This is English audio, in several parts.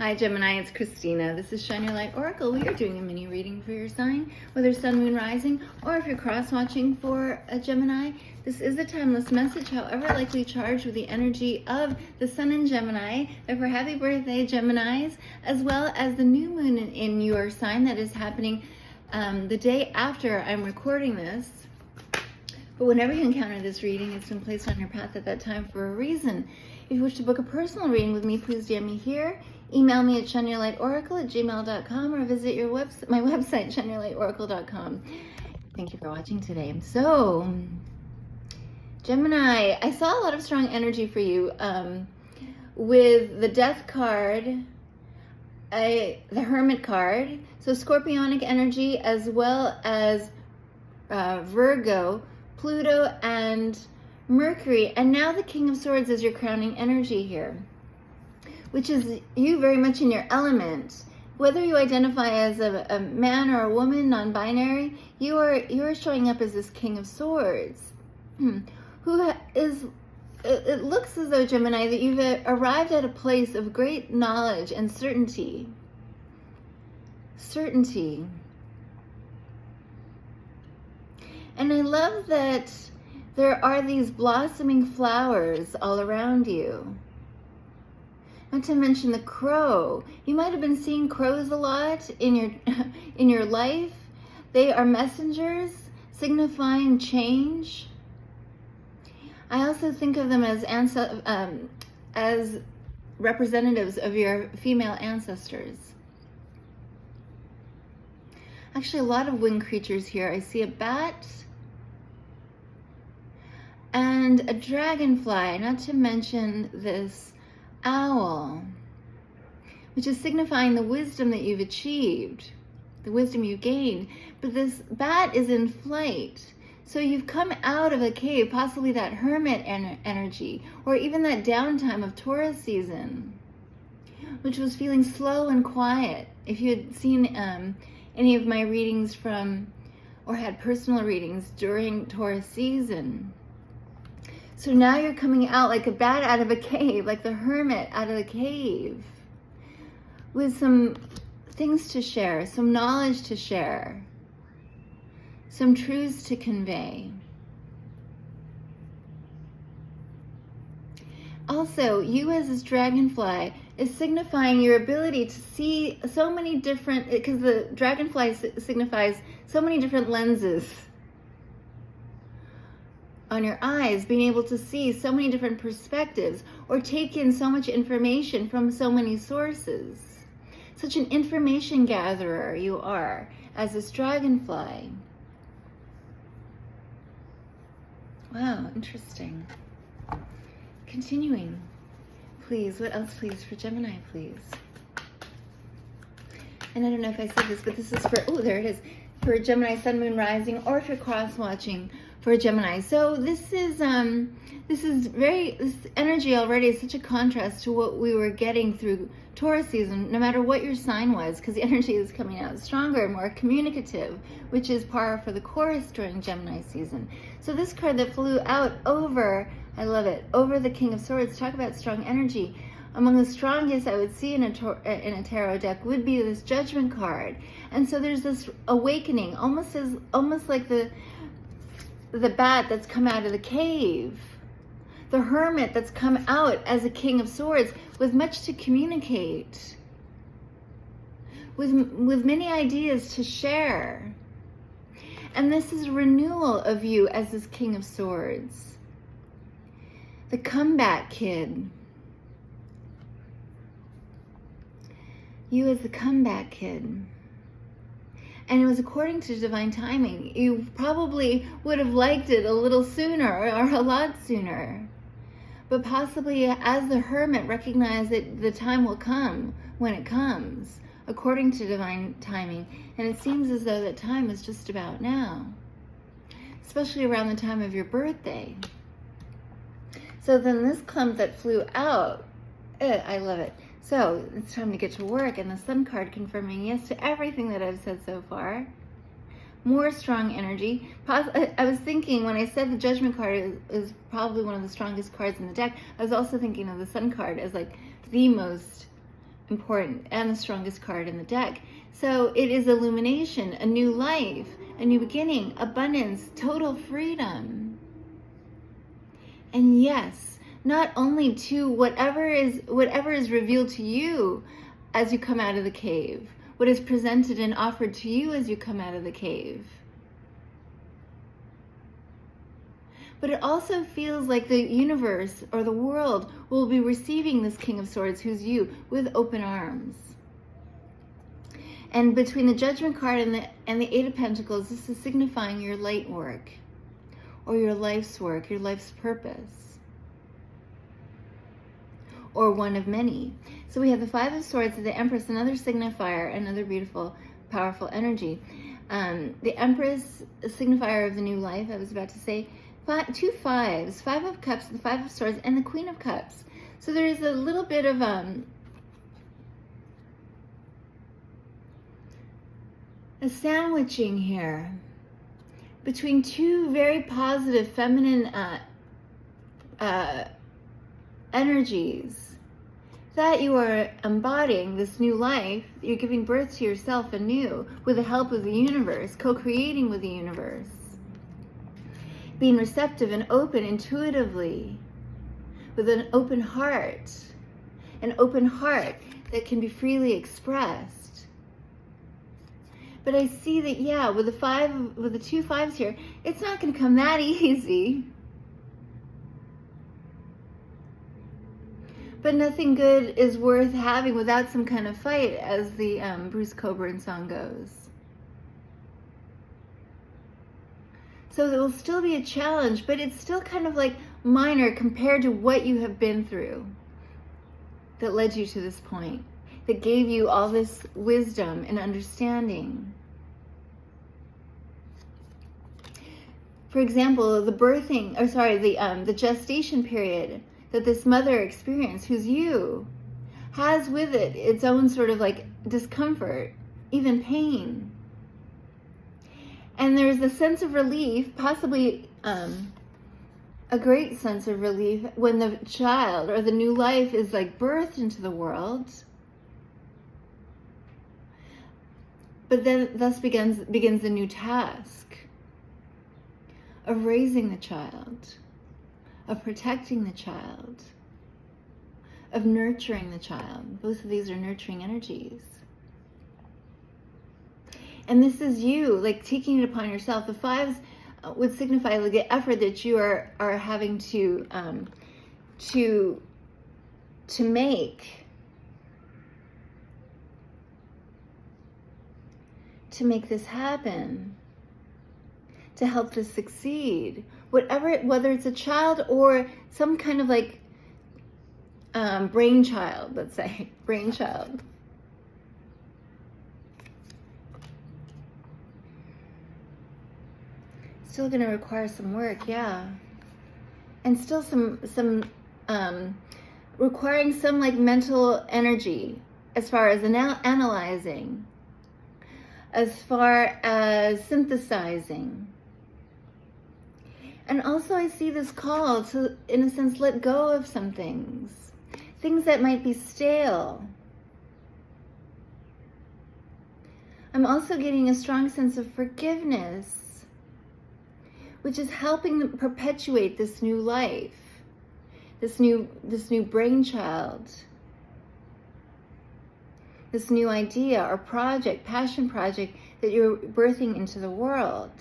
Hi Gemini, it's Christina. This is Shine Your Light Oracle. We are doing a mini reading for your sign, whether sun, moon, rising, or if you're cross-watching for a Gemini. This is a timeless message, however likely charged with the energy of the sun in Gemini. Therefore, happy birthday, Geminis, as well as the new moon in your sign that is happening the day after I'm recording this. But whenever you encounter this reading, it's been placed on your path at that time for a reason. If you wish to book a personal reading with me, please DM me here. Email me at shineyourlightoracle@gmail.com or visit my website, shineyourlightoracle.com. Thank you for watching today. So, Gemini, I saw a lot of strong energy for you with the Death card, the Hermit card, so Scorpionic energy, as well as Virgo, Pluto, and Mercury, and now the King of Swords is your crowning energy here, which is you very much in your element. Whether you identify as a man or a woman, non-binary, you are showing up as this King of Swords, who is, it looks as though, Gemini, that you've arrived at a place of great knowledge and certainty. And I love that there are these blossoming flowers all around you. Not to mention the crow. You might have been seeing crows a lot in your life. They are messengers signifying change. I also think of them as representatives of your female ancestors. Actually, a lot of winged creatures here. I see a bat and a dragonfly, not to mention this owl, which is signifying the wisdom that you've achieved, the wisdom you've gained. But this bat is in flight. So you've come out of a cave, possibly that hermit energy, or even that downtime of Taurus season, which was feeling slow and quiet. If you had seen any of my readings or had personal readings during Taurus season. So now you're coming out like a bat out of a cave, like the hermit out of the cave, with some things to share, some knowledge to share, some truths to convey. Also, you as this dragonfly is signifying your ability to see so many different, because the dragonfly signifies so many different lenses on your eyes, being able to see so many different perspectives or take in so much information from so many sources. Such an information gatherer you are as this dragonfly. Wow, interesting. Continuing, please, what else please for Gemini, please? And I don't know if I said this, but this is for, oh, there it is, for Gemini, sun, moon, rising, or if you're cross-watching for Gemini. So this energy already is such a contrast to what we were getting through Taurus season, no matter what your sign was, because the energy is coming out stronger, more communicative, which is par for the course during Gemini season. So this card that flew out over, I love it, over the King of Swords, talk about strong energy. Among the strongest I would see in a tarot deck would be this Judgment card. And so there's this awakening, almost like the bat that's come out of the cave, the hermit that's come out as a King of Swords with much to communicate, with many ideas to share. And this is a renewal of you as this King of Swords, the comeback kid. You as the comeback kid. And it was according to divine timing. You probably would have liked it a little sooner or a lot sooner. But possibly as the hermit, recognize that the time will come when it comes, according to divine timing. And it seems as though that time is just about now, especially around the time of your birthday. So then this clump that flew out, I love it. So it's time to get to work, and the Sun card confirming yes to everything that I've said so far. More strong energy. I was thinking when I said the Judgment card is probably one of the strongest cards in the deck, I was also thinking of the Sun card as like the most important and the strongest card in the deck. So it is illumination, a new life, a new beginning, abundance, total freedom. And yes, not only to whatever is revealed to you as you come out of the cave, what is presented and offered to you as you come out of the cave. But it also feels like the universe or the world will be receiving this King of Swords, who's you, with open arms. And between the Judgment card and the Eight of Pentacles, this is signifying your light work, or your life's work, your life's purpose, or one of many. So we have the Five of Swords, the Empress, another signifier, another beautiful, powerful energy. The Empress, a signifier of the new life, I was about to say. Two fives, Five of Cups, the Five of Swords, and the Queen of Cups. So there's a little bit of a sandwiching here between two very positive feminine energies that you are embodying this new life. You're giving birth to yourself anew with the help of the universe, co-creating with the universe. Being receptive and open intuitively, with an open heart that can be freely expressed. But I see that, yeah, with the two fives here, it's not going to come that easy. But nothing good is worth having without some kind of fight, as the Bruce Cockburn song goes. So there will still be a challenge, but it's still kind of like minor compared to what you have been through that led you to this point, that gave you all this wisdom and understanding. For example, the gestation period that this mother experienced, who's you, has with it its own sort of like discomfort, even pain. And there's a sense of relief, possibly a great sense of relief, when the child or the new life is like birthed into the world. But then thus begins the new task of raising the child, of protecting the child, of nurturing the child. Both of these are nurturing energies. And this is you, like taking it upon yourself. The fives would signify like the effort that you are having to make this happen, to help this succeed. Whether it's a child or some kind of like brainchild, let's say, brainchild. Still going to require some work, yeah. And still some requiring some like mental energy as far as analyzing, as far as synthesizing. And also I see this call to, in a sense, let go of some things that might be stale. I'm also getting a strong sense of forgiveness, which is helping them perpetuate this new life, this new brainchild, this new idea or project, passion project that you're birthing into the world.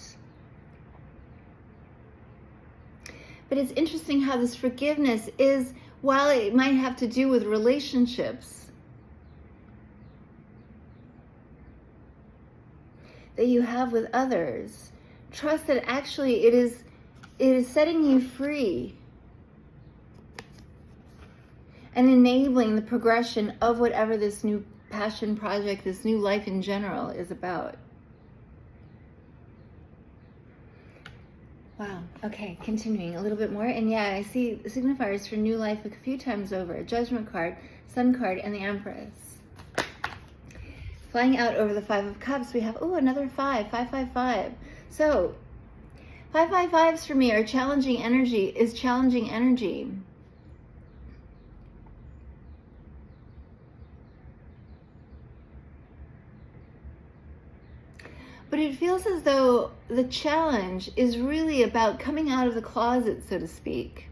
But it's interesting how this forgiveness is, while it might have to do with relationships that you have with others, trust that actually it is setting you free and enabling the progression of whatever this new passion project, this new life in general is about. Wow. Okay, continuing a little bit more. And yeah, I see signifiers for new life a few times over. Judgment card, Sun card, and the Empress. Flying out over the Five of Cups, we have, another 5, 5, 5, 5. So, 5, 5, 5s for me are challenging energy. Challenging energy. But it feels as though the challenge is really about coming out of the closet, so to speak.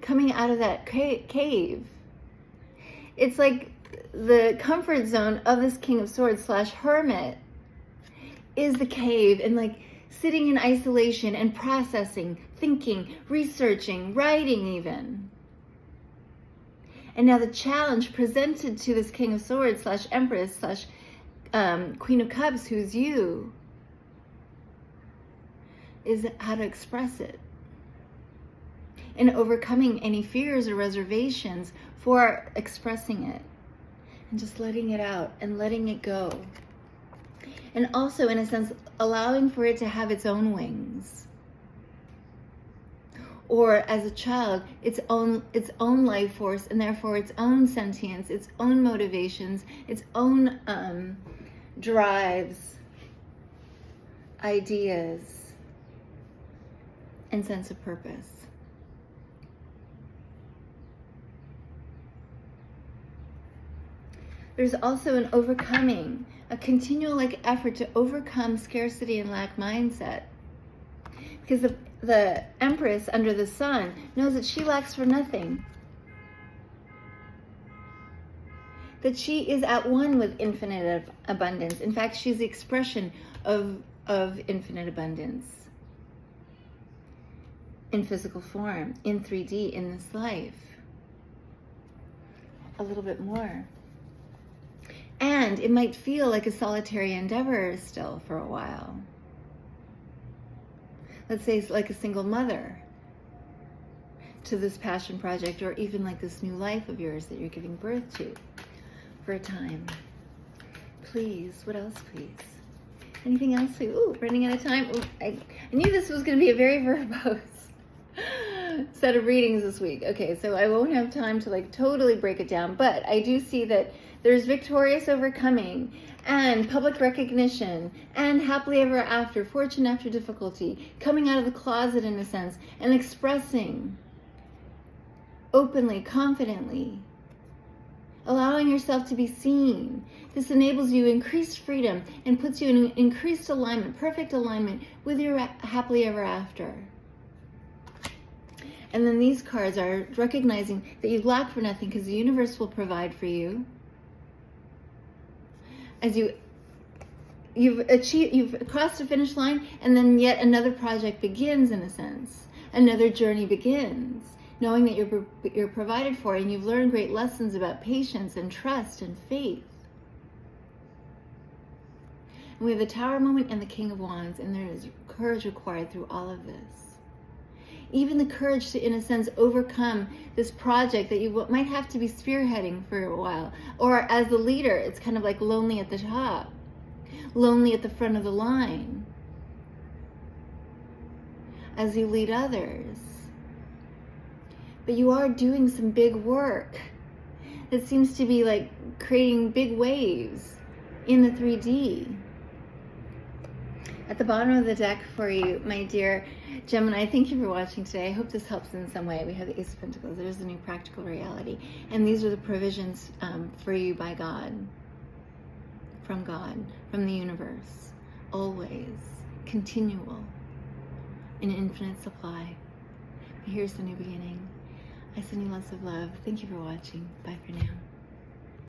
Coming out of that cave. It's like the comfort zone of this King of Swords / hermit is the cave, and like sitting in isolation and processing, thinking, researching, writing even. And now the challenge presented to this King of Swords / Empress / Queen of Cups, who's you, is how to express it. And overcoming any fears or reservations for expressing it. And just letting it out and letting it go. And also, in a sense, allowing for it to have its own wings. Or as a child, its own life force, and therefore its own sentience, its own motivations, its own drives, ideas, and sense of purpose. There's also an overcoming, a continual effort to overcome scarcity and lack mindset. Because the Empress under the sun knows that she lacks for nothing. That she is at one with infinite abundance. In fact, she's the expression of infinite abundance. In physical form, in 3D, in this life. A little bit more. And it might feel like a solitary endeavor still for a while. Let's say it's like a single mother to this passion project, or even like this new life of yours that you're giving birth to for a time. Please, what else, please? Anything else? Ooh, running out of time. Ooh, I knew this was going to be a very verbose set of readings this week. Okay, so I won't have time to totally break it down, but I do see that there's victorious overcoming and public recognition and happily ever after, fortune after difficulty, coming out of the closet in a sense, and expressing openly, confidently, allowing yourself to be seen. This enables you increased freedom and puts you in increased alignment, perfect alignment with your happily ever after. And then these cards are recognizing that you lack for nothing because the universe will provide for you. As you've crossed the finish line, and then yet another project begins in a sense. Another journey begins, knowing that you're provided for, and you've learned great lessons about patience and trust and faith. And we have the Tower moment and the King of Wands, and there is courage required through all of this. Even the courage to, in a sense, overcome this project that you might have to be spearheading for a while. Or as the leader, it's kind of like lonely at the top, lonely at the front of the line as you lead others. But you are doing some big work that seems to be creating big waves in the 3D. At the bottom of the deck for you, my dear Gemini, thank you for watching today. I hope this helps in some way. We have the Ace of Pentacles. There's the new practical reality. And these are the provisions for you by God, from the universe. Always. Continual. In infinite supply. But here's the new beginning. I send you lots of love. Thank you for watching. Bye for now.